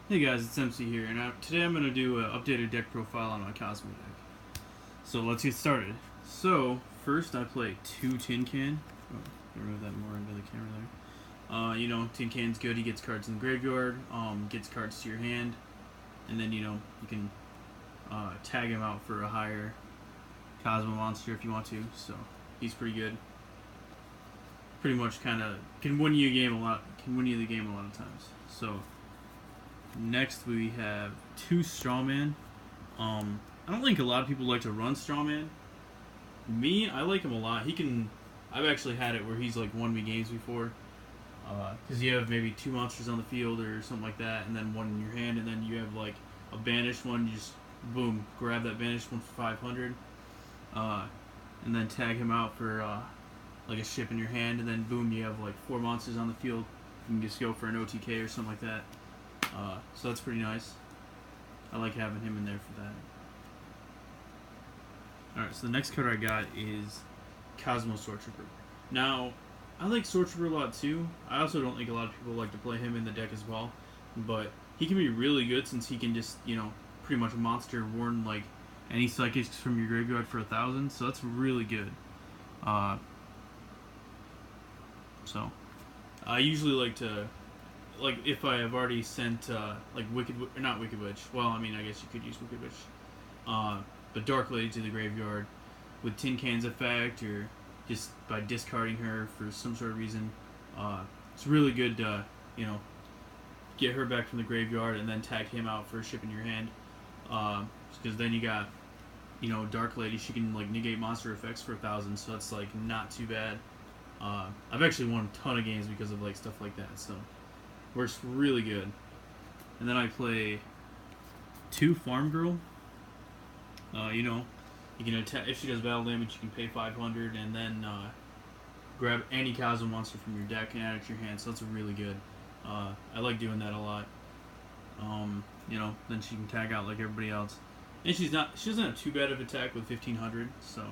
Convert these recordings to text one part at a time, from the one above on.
Hey guys, it's MC here, and today I'm going to do an updated deck profile on my kozmo deck. So let's get started. So, first I play 2 Tin Can. Oh, remove that more into the camera there. Tin Can's good, he gets cards in the graveyard, gets cards to your hand, and then, you can tag him out for a higher kozmo monster if you want to, so he's pretty good. Pretty much kind of can win you the game a lot of times. So, next we have 2 Strawman. I don't think a lot of people like to run Strawman. Me, I like him a lot. I've actually had it where he's like won me games before. Because you have maybe 2 monsters on the field or something like that, and then 1 in your hand, and then you have like a banished one. You just boom, grab that banished one for 500, and then tag him out for like a ship in your hand, and then boom, you have like 4 monsters on the field. You can just go for an OTK or something like that. So that's pretty nice. I like having him in there for that. Alright, so the next card I got is Cosmo Sword Trooper. Now, I like Sword Trooper a lot too. I also don't think a lot of people like to play him in the deck as well. But he can be really good since he can just, pretty much monster warn like any psychics from your graveyard for 1,000. So that's really good. So I usually like to, like, if I have already sent like not Wicked Witch. Well, I mean, I guess you could use Wicked Witch, but Dark Lady to the graveyard with Tin Can's effect, or just by discarding her for some sort of reason. It's really good to get her back from the graveyard and then tag him out for a ship in your hand. Because then you got Dark Lady. She can like negate monster effects for 1,000, so that's like not too bad. I've actually won a ton of games because of like stuff like that. So works really good. And then I play 2 Farm Girl. You can attack if she does battle damage. You can pay 500 and then grab any Cosmo monster from your deck and add it to your hand. So that's really good. I like doing that a lot. Then she can tag out like everybody else, and she doesn't have too bad of attack with 1,500. So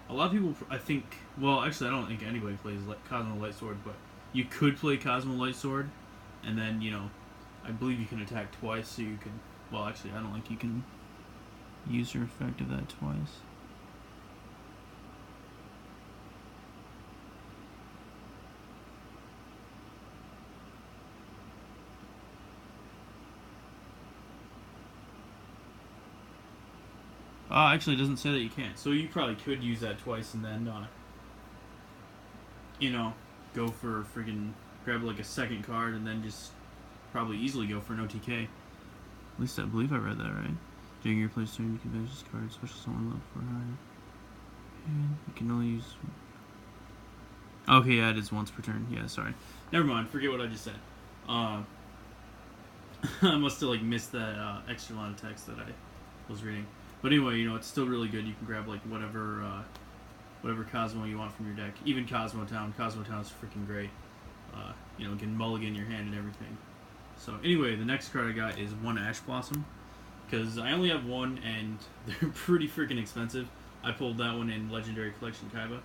a lot of people, I think, well, actually, I don't think anybody plays Cosmo Light Sword, but you could play Cosmo Light Sword, and then I believe you can attack twice. So you could, well, actually, I don't think you can use her effect of that twice. Actually, it doesn't say that you can't. So you probably could use that twice and then, go for friggin' grab like a second card and then just probably easily go for an OTK. At least I believe I read that right. During your place turn, you can banish this card, special summon level for higher. And you can only use. Okay, yeah, it is once per turn. Yeah, sorry. Never mind. Forget what I just said. I must have like missed that extra line of text that I was reading. But anyway, it's still really good. You can grab like whatever Cosmo you want from your deck. Even Cosmo Town. Cosmo Town is freaking great. You can mulligan your hand and everything. So anyway, the next card I got is 1 Ash Blossom. Because I only have 1 and they're pretty freaking expensive. I pulled that one in Legendary Collection Kaiba.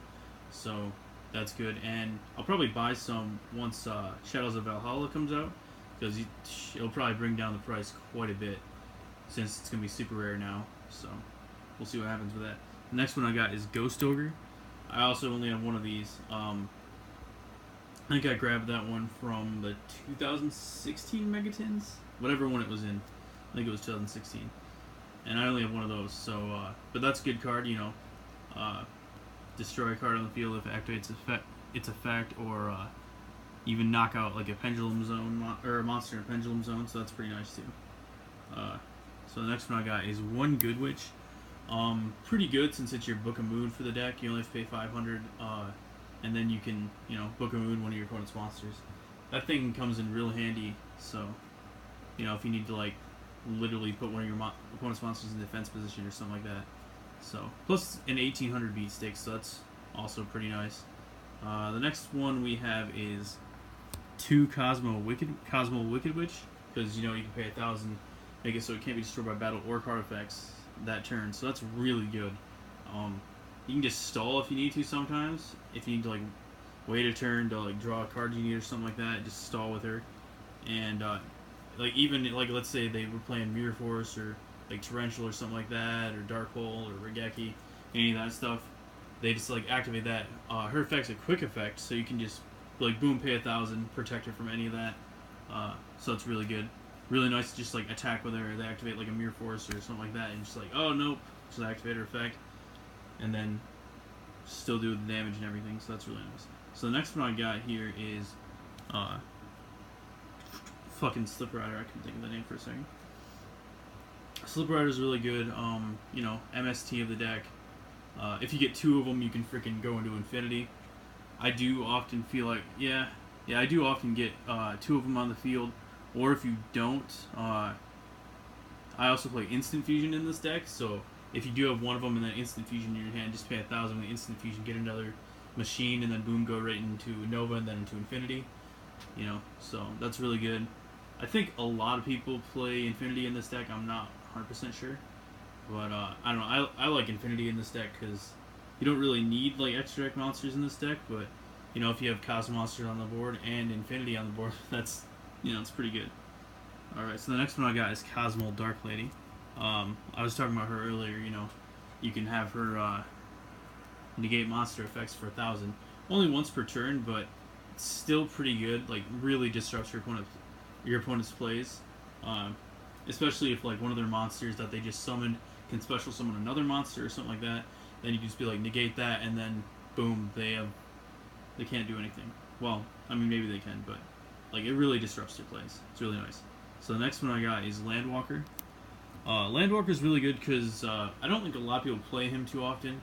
So that's good. And I'll probably buy some once Shadows of Valhalla comes out. Because it'll probably bring down the price quite a bit. Since it's going to be super rare now. So we'll see what happens with that. The next one I got is Ghost Ogre. I also only have 1 of these. I think I grabbed that one from the 2016 Megatins, whatever one it was in. I think it was 2016, and I only have 1 of those. So, but that's a good card. Destroy a card on the field if it activates its effect, or even knock out like a Pendulum Zone or a monster in a Pendulum Zone. So that's pretty nice too. So the next one I got is 1 Good Witch. Pretty good since it's your Book of Moon for the deck. You only have to pay 500, and then you can, Book of Moon one of your opponent's monsters. That thing comes in real handy. So, if you need to like literally put one of your opponent's monsters in defense position or something like that. So plus an 1,800 beat stick, so that's also pretty nice. The next one we have is 2 Cosmo Wicked Witch, because you can pay 1,000. Make it so it can't be destroyed by battle or card effects that turn. So that's really good. You can just stall if you need to sometimes. If you need to like wait a turn to like draw a card you need or something like that, just stall with her. And like even like let's say they were playing Mirror Force or like Torrential or something like that, or Dark Hole or Regeki, any of that stuff. They just like activate that. Her effect's a quick effect, so you can just like boom, pay 1,000, protect her from any of that. So it's really good. Really nice to just like attack with her. They activate like a Mirror Force or something like that, and just like, oh nope, just activate her effect, and then still do the damage and everything. So that's really nice. So the next one I got here is fucking Slip Rider. I couldn't think of the name for a second. Slip Rider is really good. You know, MST of the deck. If you get 2 of them, you can freaking go into infinity. I do often feel like, yeah, I do often get 2 of them on the field. Or if you don't, I also play Instant Fusion in this deck. So if you do have one of them and then Instant Fusion in your hand, just pay 1,000 with Instant Fusion, get another machine, and then boom, go right into Nova and then into Infinity. You know, so that's really good. I think a lot of people play Infinity in this deck. I'm not 100% sure. But, I don't know. I like Infinity in this deck because you don't really need, like, extra deck monsters in this deck. But, you know, if you have Cosmo monsters on the board and Infinity on the board, that's, you know, it's pretty good. Alright, so the next one I got is Cosmo Dark Lady. I was talking about her earlier, you know. You can have her, negate monster effects for 1,000. Only once per turn, but it's still pretty good. Like, really disrupts your opponent's plays. Especially if, like, one of their monsters that they just summoned can special summon another monster or something like that. Then you can just be like, negate that, and then, boom, they can't do anything. Well, I mean, maybe they can, but, like, it really disrupts their plays. It's really nice. So the next one I got is Landwalker. Landwalker is really good because I don't think a lot of people play him too often,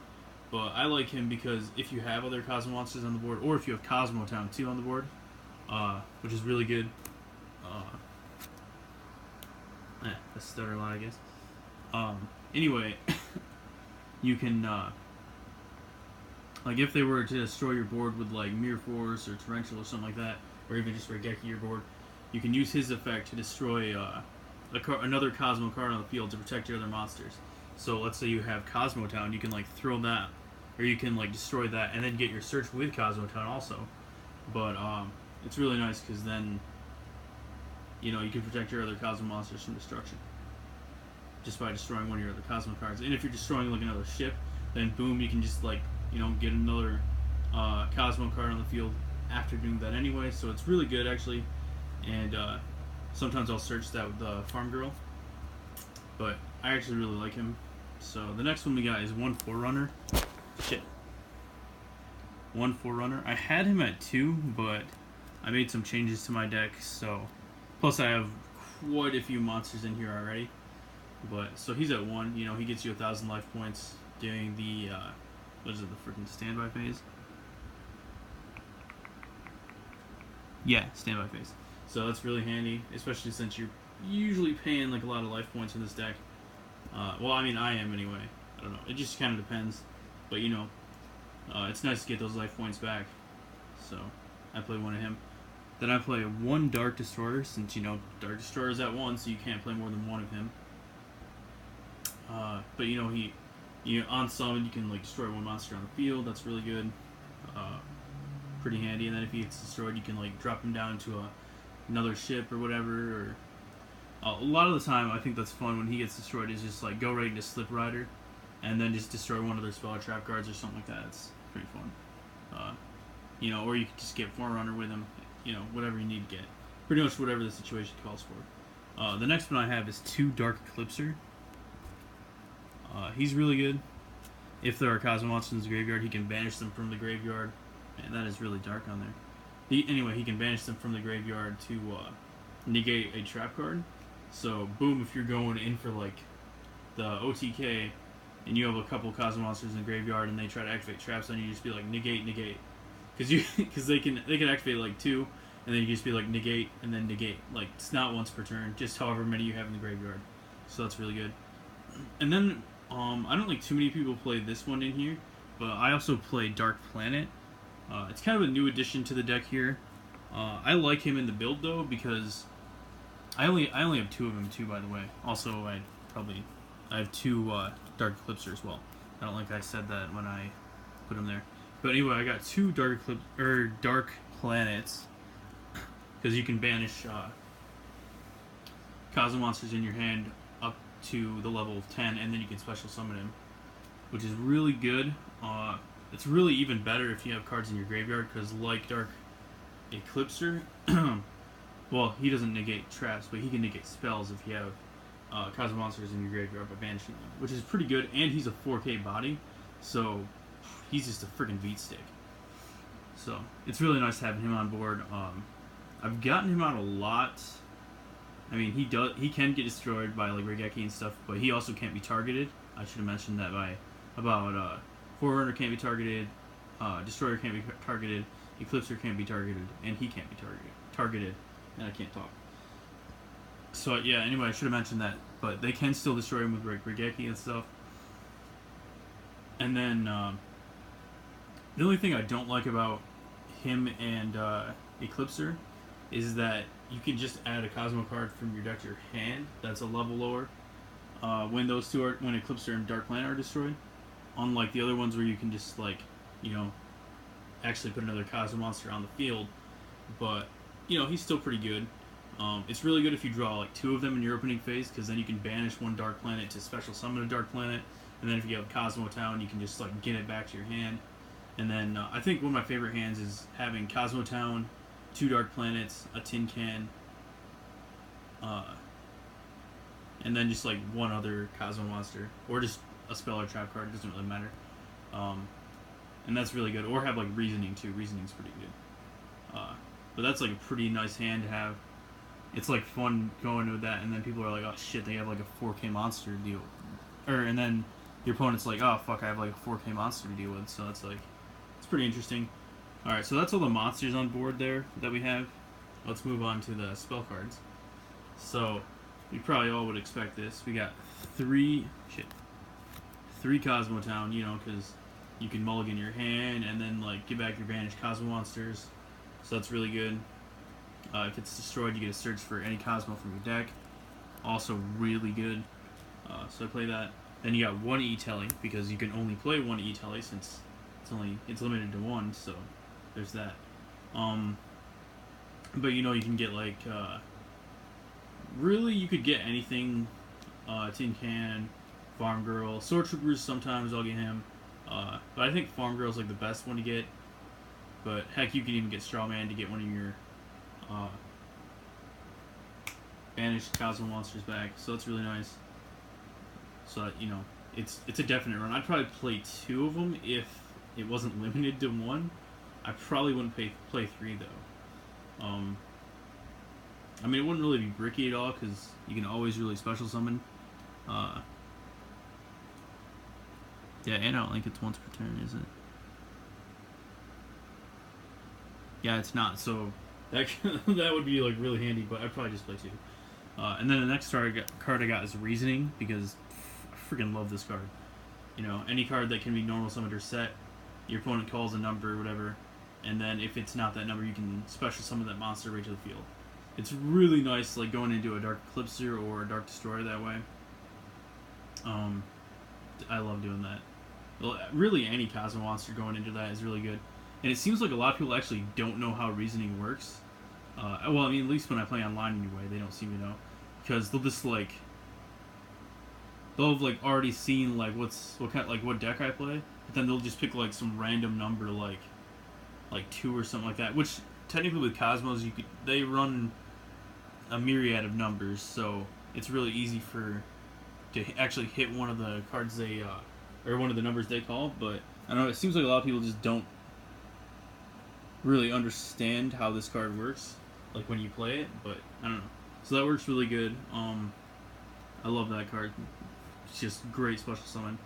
but I like him because if you have other Cosmo monsters on the board, or if you have Cosmo Town 2 on the board, which is really good. I stutter a lot, I guess. Anyway, you can, like, if they were to destroy your board with, like, Mirror Force or Torrential or something like that, or even just Regeki your board, you can use his effect to destroy another Cosmo card on the field to protect your other monsters. So let's say you have Cosmo Town, you can, like, throw that, or you can, like, destroy that, and then get your search with Cosmo Town also. But it's really nice because then, you know, you can protect your other Cosmo monsters from destruction just by destroying one of your other Cosmo cards. And if you're destroying, like, another ship, then boom, you can just, like, you know, get another Cosmo card on the field after doing that anyway. So it's really good, actually. And sometimes I'll search that with Farm Girl, but I actually really like him. So the next one we got is 1 Forerunner. Shit. 1 Forerunner. I had him at 2, but I made some changes to my deck, so plus I have quite a few monsters in here already. But so he's at 1. You know, he gets you 1,000 life points during the what is it, the freaking standby phase? Yeah, standby phase. So that's really handy, especially since you're usually paying like a lot of life points in this deck. Well, I mean, I am anyway. I don't know. It just kind of depends. But, you know, it's nice to get those life points back. So I play 1 of him. Then I play 1 Dark Destroyer, since, you know, Dark Destroyer is at 1, so you can't play more than 1 of him. But, you know, on summon, you can, like, destroy 1 monster on the field. That's really good. Pretty handy. And then if he gets destroyed, you can, like, drop him down to another ship or whatever. Or a lot of the time, I think that's fun when he gets destroyed, is just, like, go right into Slip Rider and then just destroy one of their spell or trap cards or something like that. It's pretty fun. You know, or you could just get Forerunner with him. You know, whatever you need to get. Pretty much whatever the situation calls for. The next one I have is 2 Dark Eclipser. He's really good. If there are Cosmo monsters in his graveyard, he can banish them from the graveyard. And that is really dark on there. Anyway, he can banish them from the graveyard to negate a trap card. So, boom, if you're going in for, like, the OTK, and you have a couple Cosmo monsters in the graveyard, and they try to activate traps on you, just be like, negate, negate. Because they can activate, like, 2, and then you just be like, negate, and then negate. Like, it's not once per turn, just however many you have in the graveyard. So that's really good. And then, I don't think too many people play this one in here, but I also play Dark Planet. It's kind of a new addition to the deck here. I like him in the build, though, because I only have 2 of him, too, by the way. Also, I have 2 Dark Eclipser as well. I don't think I said that when I put him there. But anyway, I got 2 Dark Planets, because you can banish Cosmo monsters in your hand up to the level of 10, and then you can special summon him, which is really good. It's really even better if you have cards in your graveyard, because like Dark Eclipser, well, he doesn't negate traps, but he can negate spells if you have Cosmo monsters in your graveyard by banishing them, which is pretty good, and he's a 4K body, so he's just a freaking beat stick. So it's really nice having him on board. I've gotten him out a lot. I mean, he can get destroyed by like Regeki and stuff, but he also can't be targeted. I should have mentioned that by about Forerunner can't be targeted, Destroyer can't be targeted, Eclipser can't be targeted, and he can't be targeted, and I can't talk. So yeah, anyway, I should have mentioned that, but they can still destroy him with Regeki and stuff. And then the only thing I don't like about him and Eclipser is that you can just add a Cosmo card from your deck to your hand that's a level lower when those two when Eclipser and Dark Planet are destroyed. Unlike the other ones where you can just actually put another Cosmo monster on the field, but he's still pretty good. It's really good if you draw like 2 of them in your opening phase, because then you can banish 1 Dark Planet to special summon a Dark Planet, and then if you have Cosmo Town, you can just get it back to your hand. And then I think one of my favorite hands is having Cosmo Town, 2 Dark Planets, a Tin Can, and then just 1 other Cosmo monster, or just a spell or trap card. It doesn't really matter. And that's really good. Or have Reasoning too. Reasoning's pretty good. But that's a pretty nice hand to have. It's fun going with that, and then people are like, oh shit, they have a 4K monster to deal with. And then your opponent's like, oh fuck, I have a 4K monster to deal with. So that's it's pretty interesting. Alright, so that's all the monsters on board there that we have. Let's move on to the spell cards. So you probably all would expect this. We got 3 Cosmo Town, because you can mulligan your hand and then get back your banished Cosmo monsters. So that's really good. If it's destroyed, you get to search for any Cosmo from your deck. Also really good. So I play that. Then you got 1 E-Telly, because you can only play 1 E-Telly since it's limited to 1. So there's that. But you can get really you could get anything. Tin Can, Farm Girl, Sword Troopers. Sometimes I'll get him. But I think Farm Girl's the best one to get. But heck, you can even get Straw Man to get one of your banished Cosmo monsters back, so that's really nice. So it's a definite run. I'd probably play 2 of them if it wasn't limited to 1. I probably wouldn't play 3 though. I mean, it wouldn't really be bricky at all, because you can always really special summon. Yeah, and I don't think it's once per turn, is it? Yeah, it's not. So that would be really handy, but I'd probably just play 2. And then the next card I got is Reasoning, because I freaking love this card. Any card that can be normal summoned or set, your opponent calls a number or whatever, and then if it's not that number, you can special summon that monster right to the field. It's really nice, going into a Dark Eclipser or a Dark Destroyer that way. I love doing that. Well, really, any Cosmo monster going into that is really good. And it seems like a lot of people actually don't know how Reasoning works. Well, I mean, at least when I play online anyway, they don't seem to know. Because they'll just, they'll have, already seen, what deck I play. But then they'll just pick, some random number, like 2 or something like that. Which, technically with Cosmos, they run a myriad of numbers. So, it's really easy to actually hit one of the cards they, or one of the numbers they call. But, I don't know, it seems like a lot of people just don't really understand how this card works, when you play it, but I don't know. So that works really good. I love that card. It's just great special summon.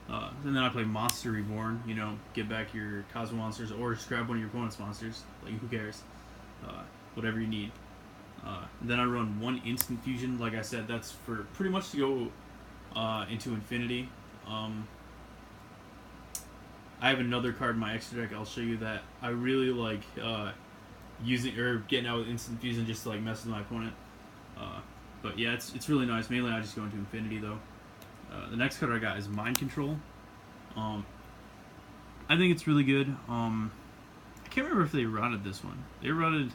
And then I play Monster Reborn, get back your Cosmo monsters, or just grab one of your opponent's monsters, who cares, whatever you need. Then I run 1 Instant Fusion. Like I said, that's for pretty much to go into infinity. I have another card in my extra deck. I'll show you that. I really like using or getting out with Instant Fusion just to mess with my opponent. But yeah, it's really nice. Mainly I just go into infinity though. The next card I got is Mind Control. I think it's really good. I can't remember if they rotted this one. They rotted.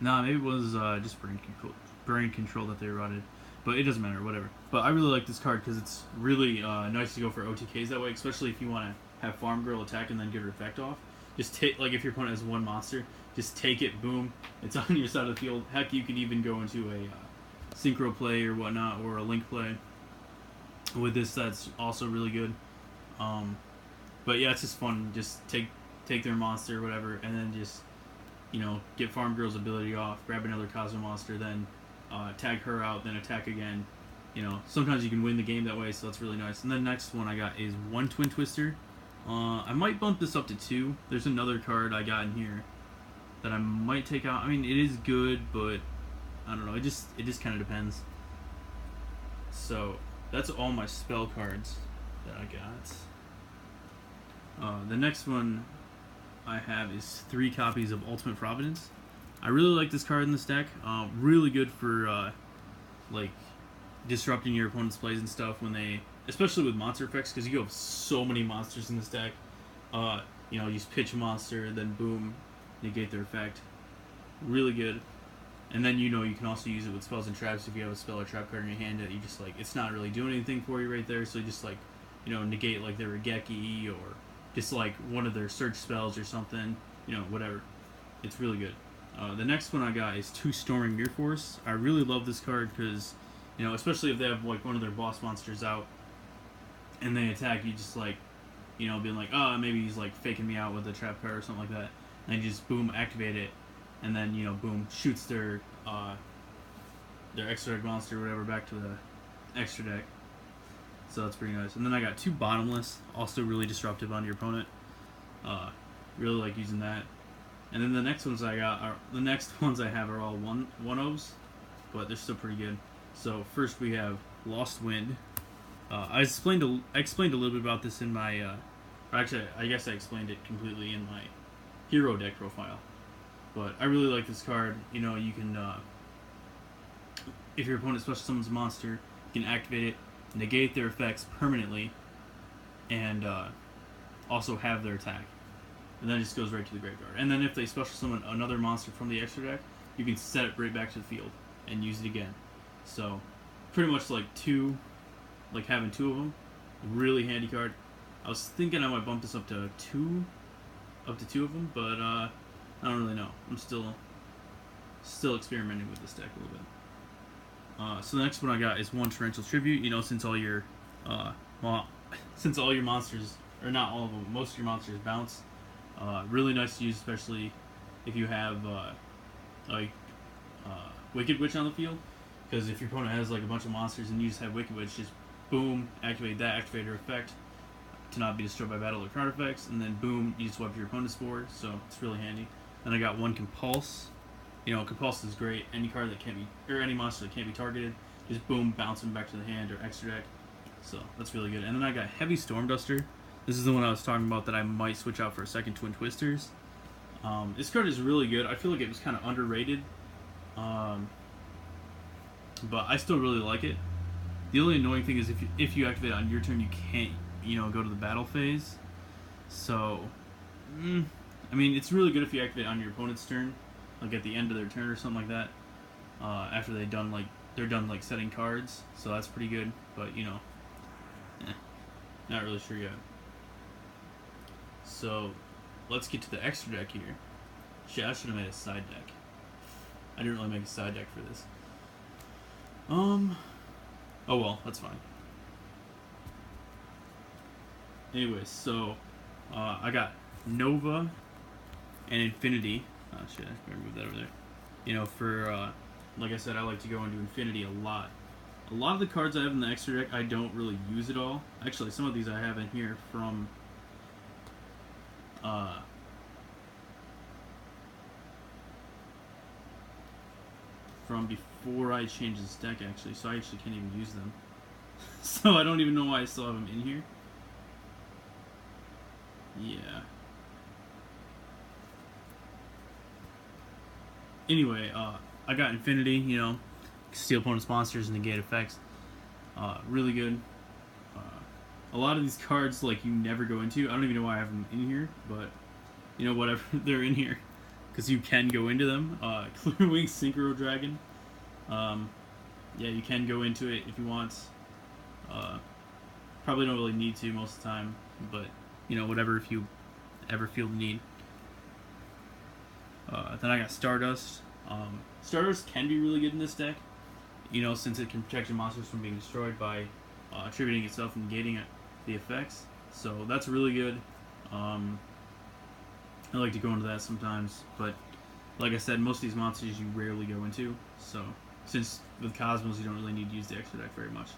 Nah, maybe it was just Brain Control. brain control that they rotted. But it doesn't matter, whatever. But I really like this card because it's really nice to go for OTKs that way, especially if you want to have Farm Girl attack and then get her effect off. Just take, like, if your opponent has one monster, just take it, boom, it's on your side of the field. Heck, you can even go into a synchro play or whatnot, or a link play. With this, that's also really good. But yeah, it's just fun. Just take their monster or whatever, and then just, you know, get Farm Girl's ability off, grab another Kozmo monster, then tag her out, then attack again. You know, sometimes you can win the game that way, so that's really nice. And then next one I got is 1 Twin Twister. I might bump this up to 2. There's another card I got in here that I might take out. I mean, it is good, but I don't know. It just kind of depends. So that's all my spell cards that I got. The next one I have is 3 copies of Ultimate Providence. I really like this card in this deck. Really good for like disrupting your opponent's plays and stuff when they, especially with monster effects, because you have so many monsters in this deck. You know, you just pitch a monster, then boom, negate their effect. Really good. And then, you know, you can also use it with spells and traps if you have a spell or trap card in your hand that you just, like, it's not really doing anything for you right there, so you just, like, you know, negate, like, their Regeki or just, like, one of their search spells or something, you know, whatever. It's really good. The next one I got is 2 Storming Mirror Force. I really love this card because, you know, especially if they have, like, one of their boss monsters out and they attack, you just, like, you know, being like, oh, maybe he's, like, faking me out with a trap card or something like that. And you just, boom, activate it. And then, you know, boom, shoots their extra deck monster or whatever back to the extra deck. So that's pretty nice. And then I got 2 Bottomless, also really disruptive on your opponent. Really like using that. And then the next ones I have are all 1/0s, but they're still pretty good. So first we have Lost Wind. I explained a little bit about this in my, or actually I guess I explained it completely in my hero deck profile. But I really like this card. You know, you can, if your opponent special summons a monster, you can activate it, negate their effects permanently, and also have their attack. And then it just goes right to the graveyard. And then if they special summon another monster from the extra deck, you can set it right back to the field and use it again. So, pretty much like having 2 of them. Really handy card. I was thinking I might bump this up to 2 of them, but I don't really know. I'm still experimenting with this deck a little bit. So the next one I got is 1 Torrential Tribute. You know, since all your monsters, or not all of them, most of your monsters bounce. Really nice to use, especially if you have Wicked Witch on the field. Because if your opponent has like a bunch of monsters and you just have Wicked Witch, just boom, activate her effect to not be destroyed by battle or card effects, and then boom, you just wipe your opponent's board. So it's really handy. Then I got 1 Compulse. You know, Compulse is great. Any card that can't be, or any monster that can't be targeted, just boom, bounce them back to the hand or extra deck. So that's really good. And then I got Heavy Storm Duster. This is the one I was talking about that I might switch out for a second Twin Twisters. This card is really good. I feel like it was kind of underrated, but I still really like it. The only annoying thing is if you activate it on your turn, you can't, you know, go to the battle phase. So, I mean, it's really good if you activate it on your opponent's turn, like at the end of their turn or something like that. After they're done like setting cards, so that's pretty good. But you know, not really sure yet. So, let's get to the extra deck here. Shit, I should have made a side deck. I didn't really make a side deck for this. Oh well, that's fine. Anyways, so I got Nova and Infinity. Oh shit, I better move that over there. You know, for like I said, I like to go into Infinity a lot. A lot of the cards I have in the extra deck, I don't really use at all. Actually, some of these I have in here from before I changed this deck, actually, so I actually can't even use them. So I don't even know why I still have them in here. Yeah. Anyway, I got Infinity, you know, steal opponent's monsters and negate effects. Really good. A lot of these cards, like, you never go into. I don't even know why I have them in here, but, you know, whatever, they're in here. Because you can go into them. Clear Wing Synchro Dragon. Yeah, you can go into it if you want. Probably don't really need to most of the time, but you know, whatever if you ever feel the need. Then I got Stardust. Stardust can be really good in this deck, you know, since it can protect your monsters from being destroyed by attributing itself and negating the effects. So that's really good. I like to go into that sometimes, but like I said, most of these monsters you rarely go into. So since with Cosmos you don't really need to use the extra deck very much.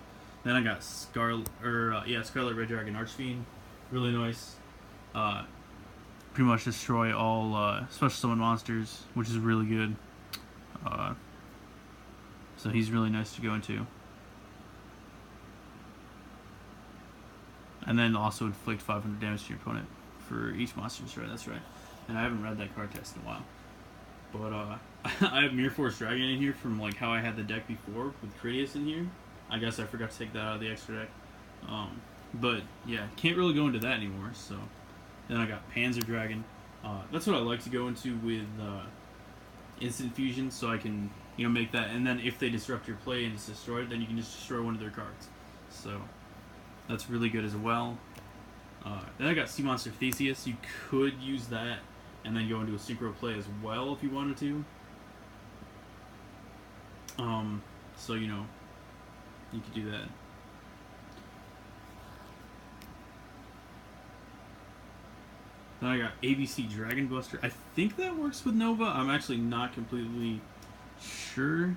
Then I got Scarlet Red Dragon Archfiend, really nice. Pretty much destroy all special summon monsters, which is really good. So he's really nice to go into. And then also inflict 500 damage to your opponent for each monster destroyed. That's right. And I haven't read that card text in a while. But I have Mirror Force Dragon in here from like how I had the deck before with Critias in here. I guess I forgot to take that out of the extra deck. But yeah, can't really go into that anymore. So then I got Panzer Dragon. That's what I like to go into with Instant Fusion, so I can, you know, make that. And then if they disrupt your play and it's destroyed, then you can just destroy one of their cards. So that's really good as well. Then I got Sea Monster Theseus. You could use that and then go into a synchro play as well if you wanted to. So you know, you could do that. Then I got ABC Dragon Buster. I think that works with Nova. I'm actually not completely sure.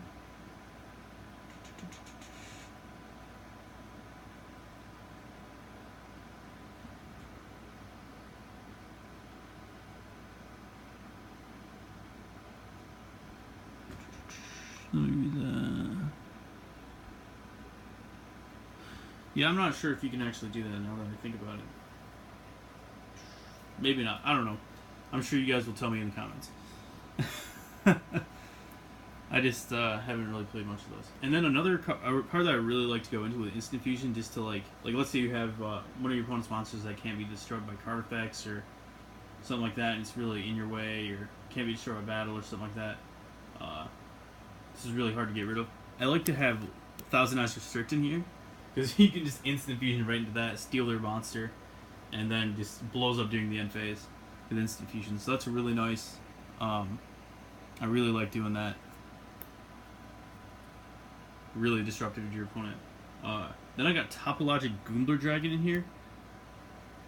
Yeah, I'm not sure if you can actually do that now that I think about it. Maybe not. I don't know. I'm sure you guys will tell me in the comments. I just haven't really played much of those. And then another card that I really like to go into with Instant Fusion, just to like let's say you have one of your opponent's monsters that can't be destroyed by card effects or something like that, and it's really in your way, or can't be destroyed by battle or something like that. This is really hard to get rid of. I like to have Thousand Eyes Restrict in here, because you can just Instant Fusion right into that, steal their monster, and then just blows up during the end phase with Instant Fusion. So that's really nice. I really like doing that. Really disruptive to your opponent. Then I got Topologic Goomblr Dragon in here.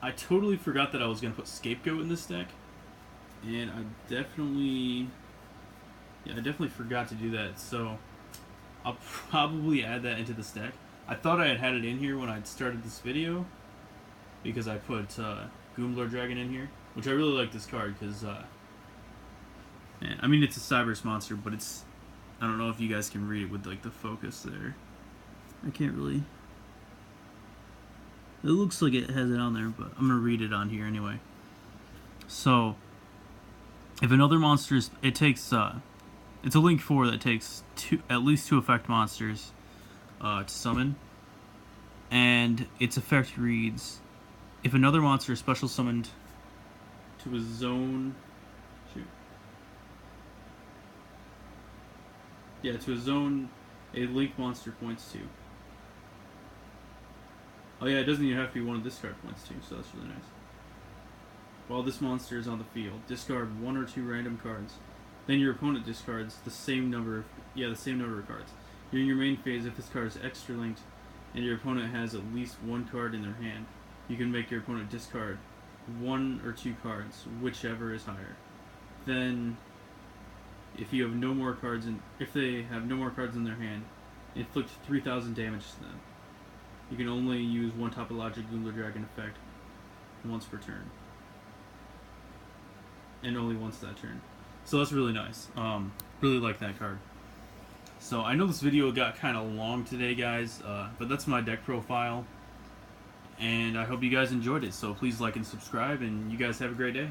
I totally forgot that I was going to put Scapegoat in this deck. And I definitely forgot to do that. So I'll probably add that into this deck. I thought I had it in here when I started this video, because I put Goomblr Dragon in here, which I really like this card because, I mean, it's a Cyberse monster, but it's, I don't know if you guys can read it with like the focus there. I can't really. It looks like it has it on there, but I'm gonna read it on here anyway. So, if another monster is, it takes, it's a Link 4 that takes at least 2 effect monsters to summon, and its effect reads: if another monster is special summoned to a zone, to a zone a Link monster points to. Oh yeah, it doesn't even have to be one of this card points to, so that's really nice. While this monster is on the field, discard 1 or 2 random cards. Then your opponent discards the same number of cards. During your main phase, if this card is extra linked and your opponent has at least 1 card in their hand, you can make your opponent discard 1 or 2 cards, whichever is higher. Then, if you have no more cards if they have no more cards in their hand, inflict 3,000 damage to them. You can only use 1 Topologic Goomblr Dragon effect once per turn, and only once that turn. So that's really nice. Really like that card. So I know this video got kind of long today, guys, but that's my deck profile, and I hope you guys enjoyed it. So please like and subscribe, and you guys have a great day.